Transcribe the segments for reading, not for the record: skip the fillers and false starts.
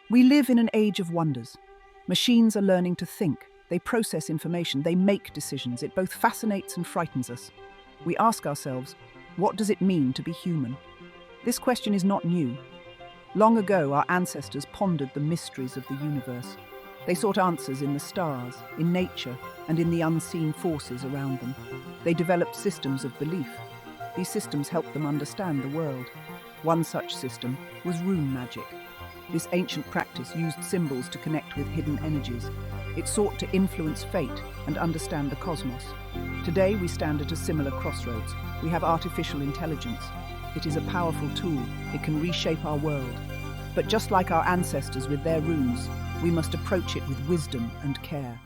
We live in an age of wonders. Machines are learning to think. They process information. They make decisions. It both fascinates and frightens us. We ask ourselves, what does it mean to be human? This question is not new. Long ago, our ancestors pondered the mysteries of the universe. They sought answers in the stars, in nature, and in the unseen forces around them. They developed systems of belief. These systems helped them understand the world. One such system was rune magic. This ancient practice used symbols to connect with hidden energies. It sought to influence fate and understand the cosmos. Today, we stand at a similar crossroads. We have artificial intelligence. It is a powerful tool. It can reshape our world. But just like our ancestors with their runes, we must approach it with wisdom and care.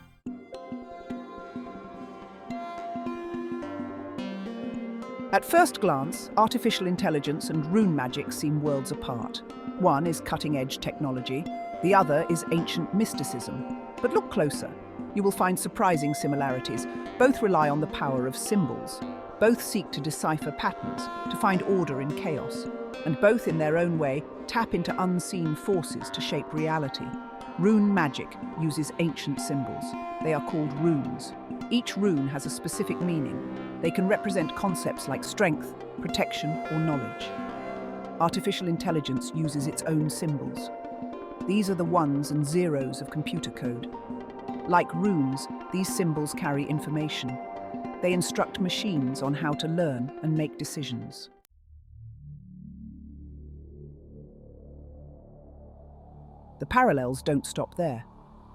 At first glance, artificial intelligence and rune magic seem worlds apart. One is cutting-edge technology, the other is ancient mysticism. But look closer. You will find surprising similarities. Both rely on the power of symbols. Both seek to decipher patterns, to find order in chaos. And both, in their own way, tap into unseen forces to shape reality. Rune magic uses ancient symbols. They are called runes. Each rune has a specific meaning. They can represent concepts like strength, protection, or knowledge. Artificial intelligence uses its own symbols. These are the ones and zeros of computer code. Like runes, these symbols carry information. They instruct machines on how to learn and make decisions. The parallels don't stop there.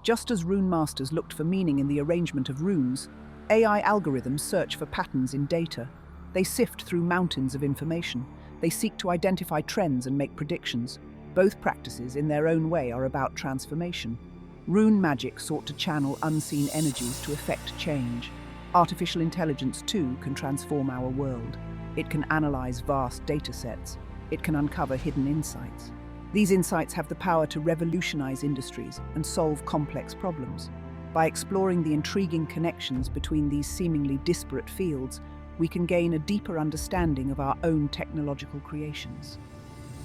Just as rune masters looked for meaning in the arrangement of runes, AI algorithms search for patterns in data. They sift through mountains of information. They seek to identify trends and make predictions. Both practices, in their own way, are about transformation. Rune magic sought to channel unseen energies to effect change. Artificial intelligence, too, can transform our world. It can analyze vast data sets. It can uncover hidden insights. These insights have the power to revolutionize industries and solve complex problems. By exploring the intriguing connections between these seemingly disparate fields, we can gain a deeper understanding of our own technological creations.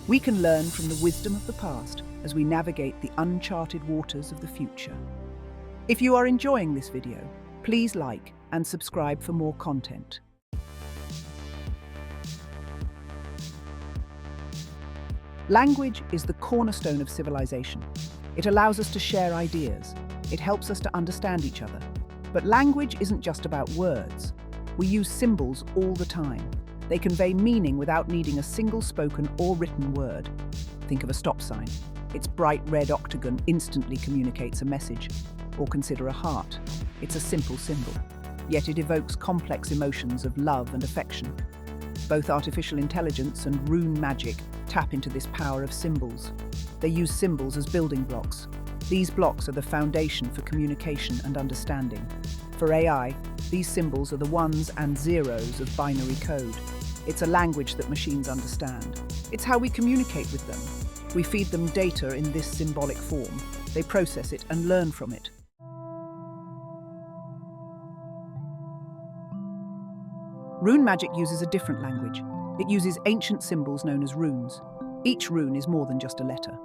We can learn from the wisdom of the past as we navigate the uncharted waters of the future. If you are enjoying this video, please like and subscribe for more content. Language is the cornerstone of civilization. It allows us to share ideas. It helps us to understand each other. But language isn't just about words. We use symbols all the time. They convey meaning without needing a single spoken or written word. Think of a stop sign. Its bright red octagon instantly communicates a message. Or consider a heart. It's a simple symbol. Yet it evokes complex emotions of love and affection. Both artificial intelligence and rune magic tap into this power of symbols. They use symbols as building blocks. These blocks are the foundation for communication and understanding. For AI, these symbols are the ones and zeros of binary code. It's a language that machines understand. It's how we communicate with them. We feed them data in this symbolic form. They process it and learn from it. Rune magic uses a different language. It uses ancient symbols known as runes. Each rune is more than just a letter.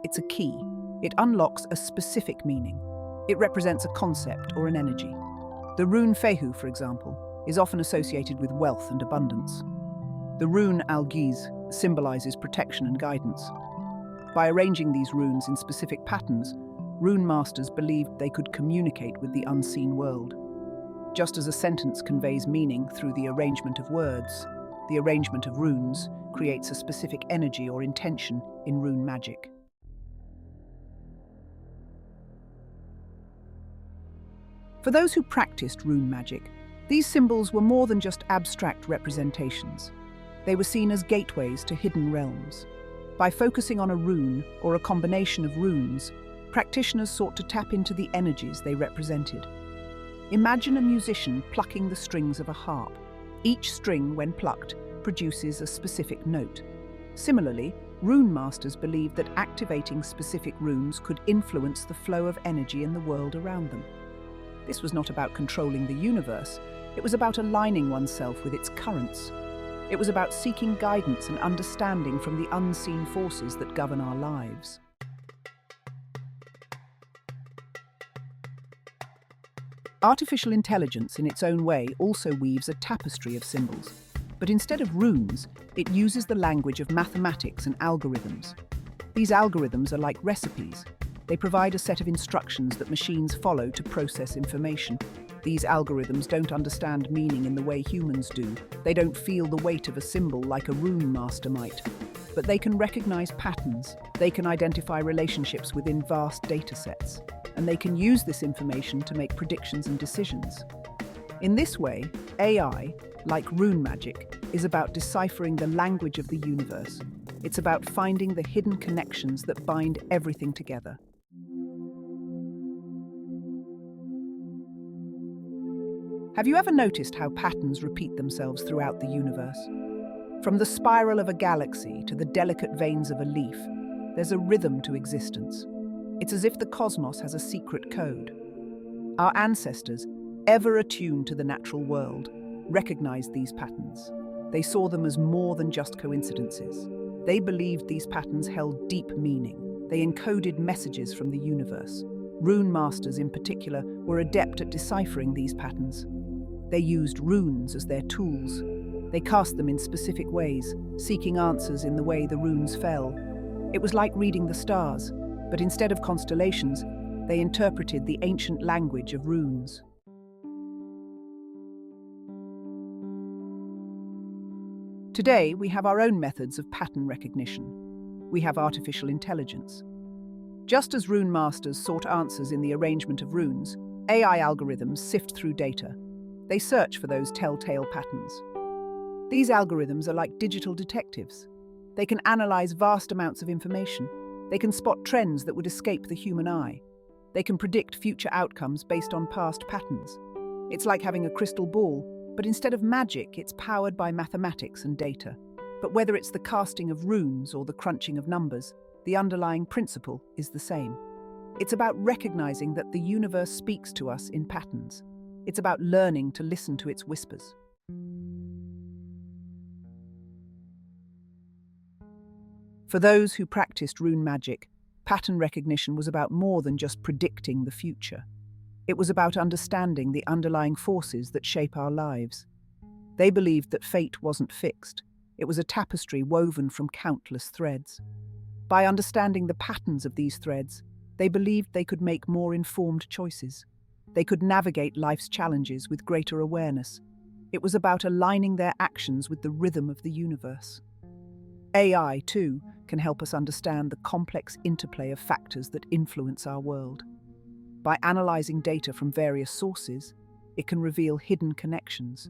It's a key. It unlocks a specific meaning. It represents a concept or an energy. The rune Fehu, for example, is often associated with wealth and abundance. The rune Algiz symbolizes protection and guidance. By arranging these runes in specific patterns, rune masters believed they could communicate with the unseen world. Just as a sentence conveys meaning through the arrangement of words, the arrangement of runes creates a specific energy or intention in rune magic. For those who practiced rune magic, these symbols were more than just abstract representations. They were seen as gateways to hidden realms. By focusing on a rune or a combination of runes, practitioners sought to tap into the energies they represented. Imagine a musician plucking the strings of a harp. Each string, when plucked, produces a specific note. Similarly, rune masters believed that activating specific runes could influence the flow of energy in the world around them. This was not about controlling the universe. It was about aligning oneself with its currents. It was about seeking guidance and understanding from the unseen forces that govern our lives. Artificial intelligence, in its own way, also weaves a tapestry of symbols. But instead of runes, it uses the language of mathematics and algorithms. These algorithms are like recipes. They provide a set of instructions that machines follow to process information. These algorithms don't understand meaning in the way humans do. They don't feel the weight of a symbol like a rune master might. But they can recognize patterns. They can identify relationships within vast data sets. And they can use this information to make predictions and decisions. In this way, AI, like rune magic, is about deciphering the language of the universe. It's about finding the hidden connections that bind everything together. Have you ever noticed how patterns repeat themselves throughout the universe? From the spiral of a galaxy to the delicate veins of a leaf, there's a rhythm to existence. It's as if the cosmos has a secret code. Our ancestors, ever attuned to the natural world, recognized these patterns. They saw them as more than just coincidences. They believed these patterns held deep meaning. They encoded messages from the universe. Rune masters, in particular, were adept at deciphering these patterns. They used runes as their tools. They cast them in specific ways, seeking answers in the way the runes fell. It was like reading the stars, but instead of constellations, they interpreted the ancient language of runes. Today, we have our own methods of pattern recognition. We have artificial intelligence. Just as rune masters sought answers in the arrangement of runes, AI algorithms sift through data. They search for those telltale patterns. These algorithms are like digital detectives. They can analyze vast amounts of information. They can spot trends that would escape the human eye. They can predict future outcomes based on past patterns. It's like having a crystal ball, but instead of magic, it's powered by mathematics and data. But whether it's the casting of runes or the crunching of numbers, the underlying principle is the same. It's about recognizing that the universe speaks to us in patterns. It's about learning to listen to its whispers. For those who practiced rune magic, pattern recognition was about more than just predicting the future. It was about understanding the underlying forces that shape our lives. They believed that fate wasn't fixed. It was a tapestry woven from countless threads. By understanding the patterns of these threads, they believed they could make more informed choices. They could navigate life's challenges with greater awareness. It was about aligning their actions with the rhythm of the universe. AI, too, can help us understand the complex interplay of factors that influence our world. By analyzing data from various sources, it can reveal hidden connections.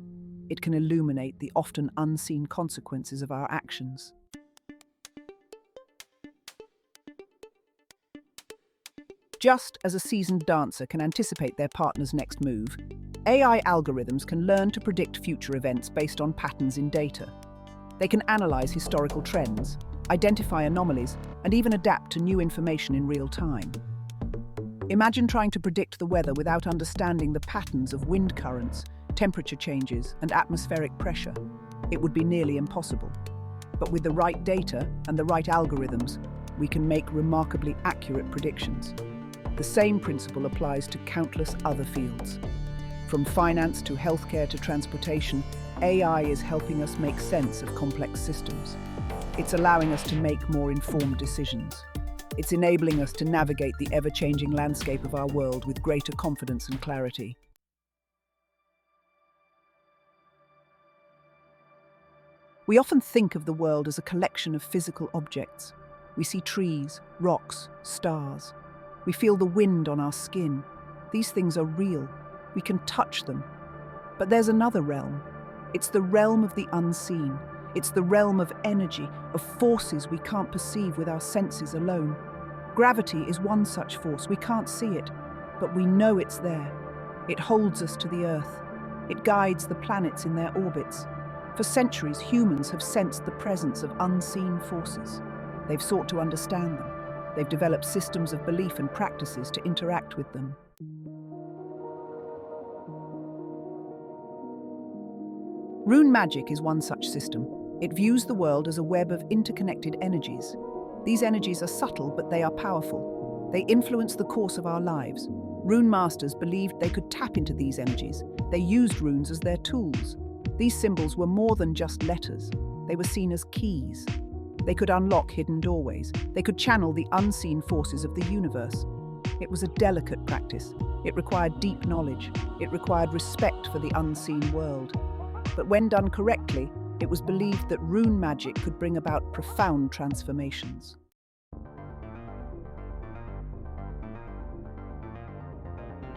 It can illuminate the often unseen consequences of our actions. Just as a seasoned dancer can anticipate their partner's next move, AI algorithms can learn to predict future events based on patterns in data. They can analyze historical trends, identify anomalies, and even adapt to new information in real time. Imagine trying to predict the weather without understanding the patterns of wind currents, temperature changes, and atmospheric pressure. It would be nearly impossible. But with the right data and the right algorithms, we can make remarkably accurate predictions. The same principle applies to countless other fields. From finance to healthcare to transportation, AI is helping us make sense of complex systems. It's allowing us to make more informed decisions. It's enabling us to navigate the ever-changing landscape of our world with greater confidence and clarity. We often think of the world as a collection of physical objects. We see trees, rocks, stars. We feel the wind on our skin. These things are real. We can touch them. But there's another realm. It's the realm of the unseen. It's the realm of energy, of forces we can't perceive with our senses alone. Gravity is one such force. We can't see it, but we know it's there. It holds us to the Earth. It guides the planets in their orbits. For centuries, humans have sensed the presence of unseen forces. They've sought to understand them. They've developed systems of belief and practices to interact with them. Rune magic is one such system. It views the world as a web of interconnected energies. These energies are subtle, but they are powerful. They influence the course of our lives. Rune masters believed they could tap into these energies. They used runes as their tools. These symbols were more than just letters. They were seen as keys. They could unlock hidden doorways. They could channel the unseen forces of the universe. It was a delicate practice. It required deep knowledge. It required respect for the unseen world. But when done correctly, it was believed that rune magic could bring about profound transformations.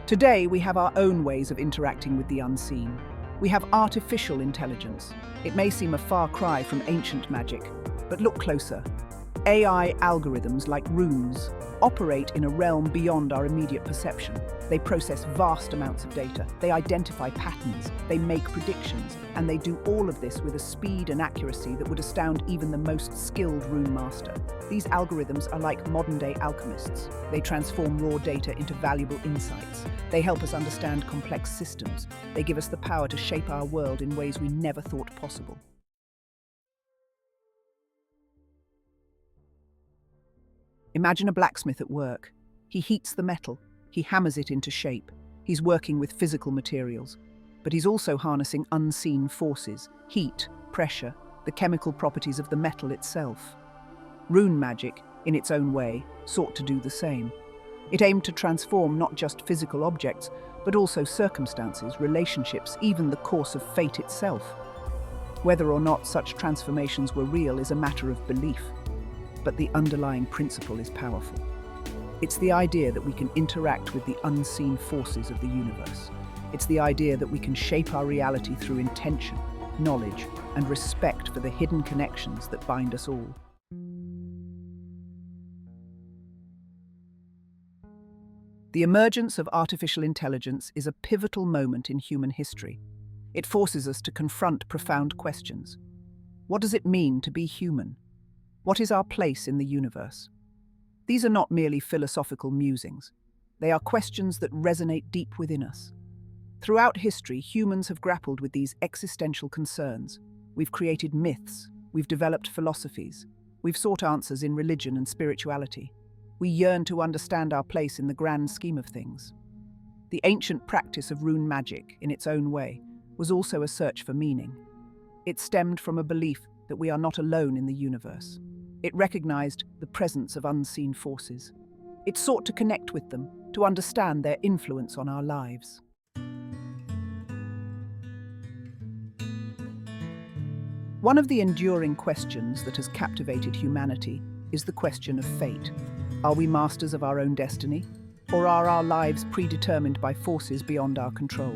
Today, we have our own ways of interacting with the unseen. We have artificial intelligence. It may seem a far cry from ancient magic, but look closer. AI algorithms like runes operate in a realm beyond our immediate perception. They process vast amounts of data. They identify patterns. They make predictions. And they do all of this with a speed and accuracy that would astound even the most skilled rune master. These algorithms are like modern-day alchemists. They transform raw data into valuable insights. They help us understand complex systems. They give us the power to shape our world in ways we never thought possible. Imagine a blacksmith at work. He heats the metal. He hammers it into shape. He's working with physical materials. But he's also harnessing unseen forces, heat, pressure, the chemical properties of the metal itself. Rune magic, in its own way, sought to do the same. It aimed to transform not just physical objects, but also circumstances, relationships, even the course of fate itself. Whether or not such transformations were real is a matter of belief. But the underlying principle is powerful. It's the idea that we can interact with the unseen forces of the universe. It's the idea that we can shape our reality through intention, knowledge, and respect for the hidden connections that bind us all. The emergence of artificial intelligence is a pivotal moment in human history. It forces us to confront profound questions. What does it mean to be human? What is our place in the universe? These are not merely philosophical musings. They are questions that resonate deep within us. Throughout history, humans have grappled with these existential concerns. We've created myths. We've developed philosophies. We've sought answers in religion and spirituality. We yearn to understand our place in the grand scheme of things. The ancient practice of rune magic, in its own way, was also a search for meaning. It stemmed from a belief that we are not alone in the universe. It recognized the presence of unseen forces. It sought to connect with them, to understand their influence on our lives. One of the enduring questions that has captivated humanity is the question of fate. Are we masters of our own destiny, or are our lives predetermined by forces beyond our control?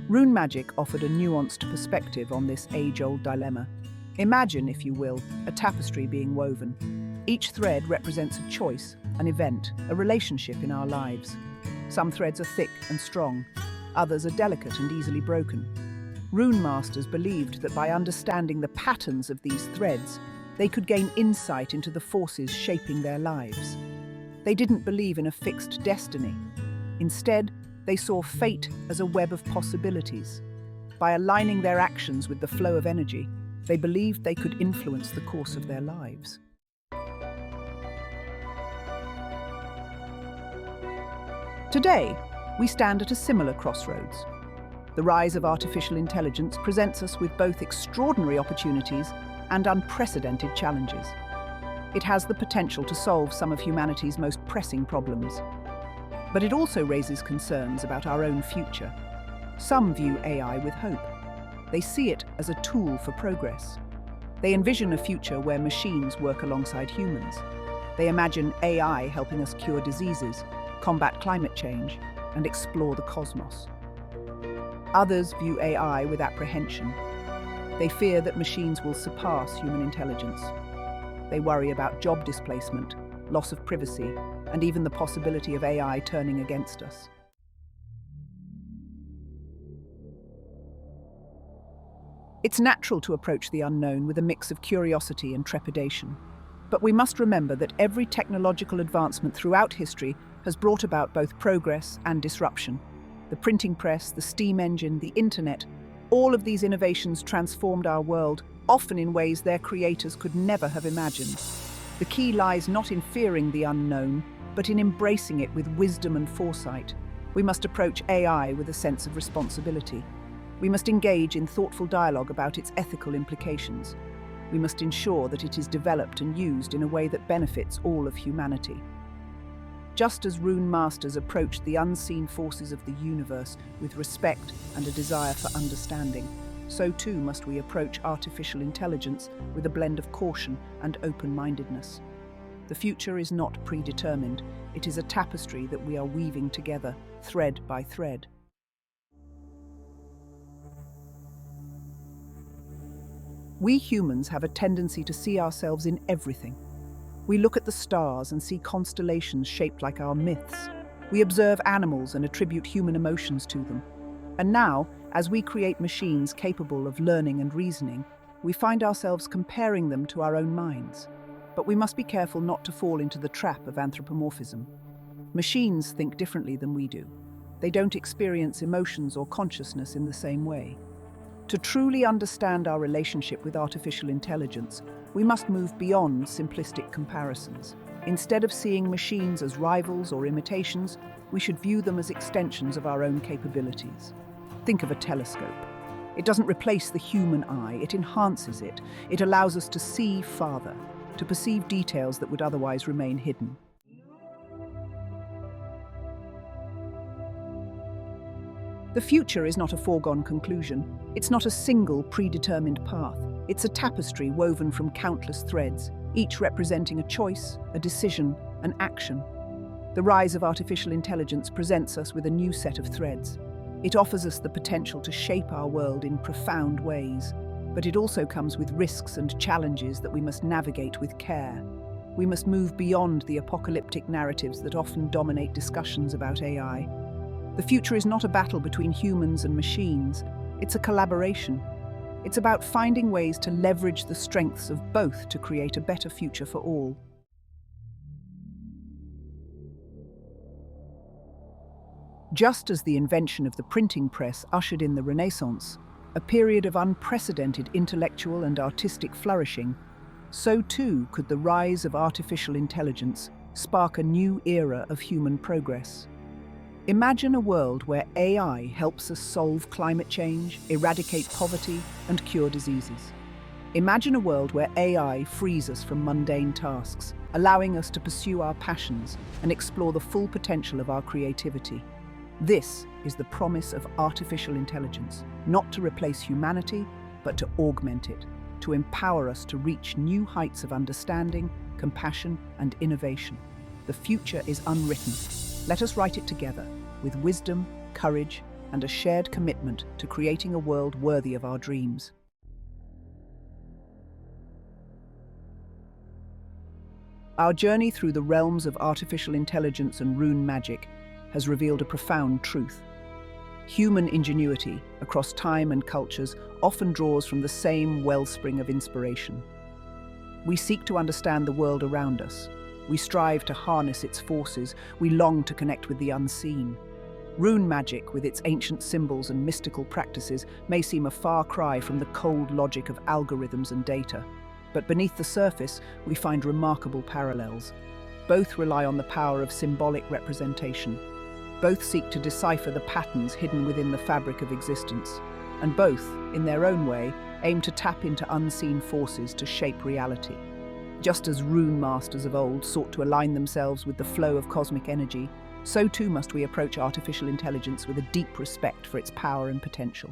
Rune magic offered a nuanced perspective on this age-old dilemma. Imagine, if you will, a tapestry being woven. Each thread represents a choice, an event, a relationship in our lives. Some threads are thick and strong, others are delicate and easily broken. Rune masters believed that by understanding the patterns of these threads, they could gain insight into the forces shaping their lives. They didn't believe in a fixed destiny. Instead, they saw fate as a web of possibilities. By aligning their actions with the flow of energy, they believed they could influence the course of their lives. Today, we stand at a similar crossroads. The rise of artificial intelligence presents us with both extraordinary opportunities and unprecedented challenges. It has the potential to solve some of humanity's most pressing problems. But it also raises concerns about our own future. Some view AI with hope. They see it as a tool for progress. They envision a future where machines work alongside humans. They imagine AI helping us cure diseases, combat climate change, and explore the cosmos. Others view AI with apprehension. They fear that machines will surpass human intelligence. They worry about job displacement, loss of privacy, and even the possibility of AI turning against us. It's natural to approach the unknown with a mix of curiosity and trepidation. But we must remember that every technological advancement throughout history has brought about both progress and disruption. The printing press, the steam engine, the internet, all of these innovations transformed our world, often in ways their creators could never have imagined. The key lies not in fearing the unknown, but in embracing it with wisdom and foresight. We must approach AI with a sense of responsibility. We must engage in thoughtful dialogue about its ethical implications. We must ensure that it is developed and used in a way that benefits all of humanity. Just as Rune masters approached the unseen forces of the universe with respect and a desire for understanding, so too must we approach artificial intelligence with a blend of caution and open-mindedness. The future is not predetermined. It is a tapestry that we are weaving together, thread by thread. We humans have a tendency to see ourselves in everything. We look at the stars and see constellations shaped like our myths. We observe animals and attribute human emotions to them. And now, as we create machines capable of learning and reasoning, we find ourselves comparing them to our own minds. But we must be careful not to fall into the trap of anthropomorphism. Machines think differently than we do. They don't experience emotions or consciousness in the same way. To truly understand our relationship with artificial intelligence, we must move beyond simplistic comparisons. Instead of seeing machines as rivals or imitations, we should view them as extensions of our own capabilities. Think of a telescope. It doesn't replace the human eye, it enhances it. It allows us to see farther, to perceive details that would otherwise remain hidden. The future is not a foregone conclusion. It's not a single predetermined path. It's a tapestry woven from countless threads, each representing a choice, a decision, an action. The rise of artificial intelligence presents us with a new set of threads. It offers us the potential to shape our world in profound ways, but it also comes with risks and challenges that we must navigate with care. We must move beyond the apocalyptic narratives that often dominate discussions about AI. The future is not a battle between humans and machines. It's a collaboration. It's about finding ways to leverage the strengths of both to create a better future for all. Just as the invention of the printing press ushered in the Renaissance, a period of unprecedented intellectual and artistic flourishing, so too could the rise of artificial intelligence spark a new era of human progress. Imagine a world where AI helps us solve climate change, eradicate poverty, and cure diseases. Imagine a world where AI frees us from mundane tasks, allowing us to pursue our passions and explore the full potential of our creativity. This is the promise of artificial intelligence, not to replace humanity, but to augment it, to empower us to reach new heights of understanding, compassion, and innovation. The future is unwritten. Let us write it together, with wisdom, courage, and a shared commitment to creating a world worthy of our dreams. Our journey through the realms of artificial intelligence and rune magic has revealed a profound truth. Human ingenuity, across time and cultures, often draws from the same wellspring of inspiration. We seek to understand the world around us. We strive to harness its forces. We long to connect with the unseen. Rune magic, with its ancient symbols and mystical practices, may seem a far cry from the cold logic of algorithms and data. But beneath the surface, we find remarkable parallels. Both rely on the power of symbolic representation. Both seek to decipher the patterns hidden within the fabric of existence. And both, in their own way, aim to tap into unseen forces to shape reality. Just as rune masters of old sought to align themselves with the flow of cosmic energy, so too must we approach artificial intelligence with a deep respect for its power and potential.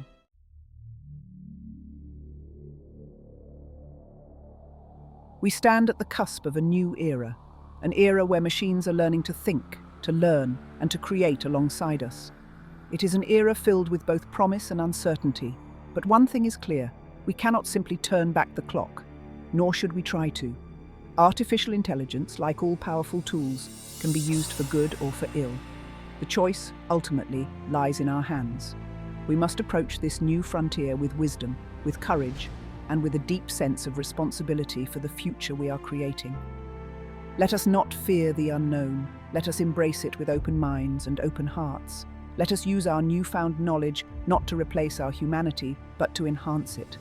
We stand at the cusp of a new era, an era where machines are learning to think, to learn, and to create alongside us. It is an era filled with both promise and uncertainty, but one thing is clear: we cannot simply turn back the clock, nor should we try to. Artificial intelligence, like all powerful tools, can be used for good or for ill. The choice, ultimately, lies in our hands. We must approach this new frontier with wisdom, with courage, and with a deep sense of responsibility for the future we are creating. Let us not fear the unknown. Let us embrace it with open minds and open hearts. Let us use our newfound knowledge not to replace our humanity, but to enhance it.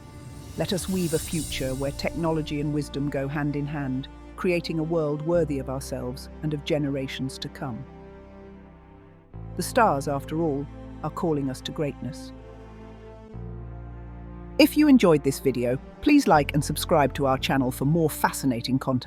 Let us weave a future where technology and wisdom go hand in hand, creating a world worthy of ourselves and of generations to come. The stars, after all, are calling us to greatness. If you enjoyed this video, please like and subscribe to our channel for more fascinating content.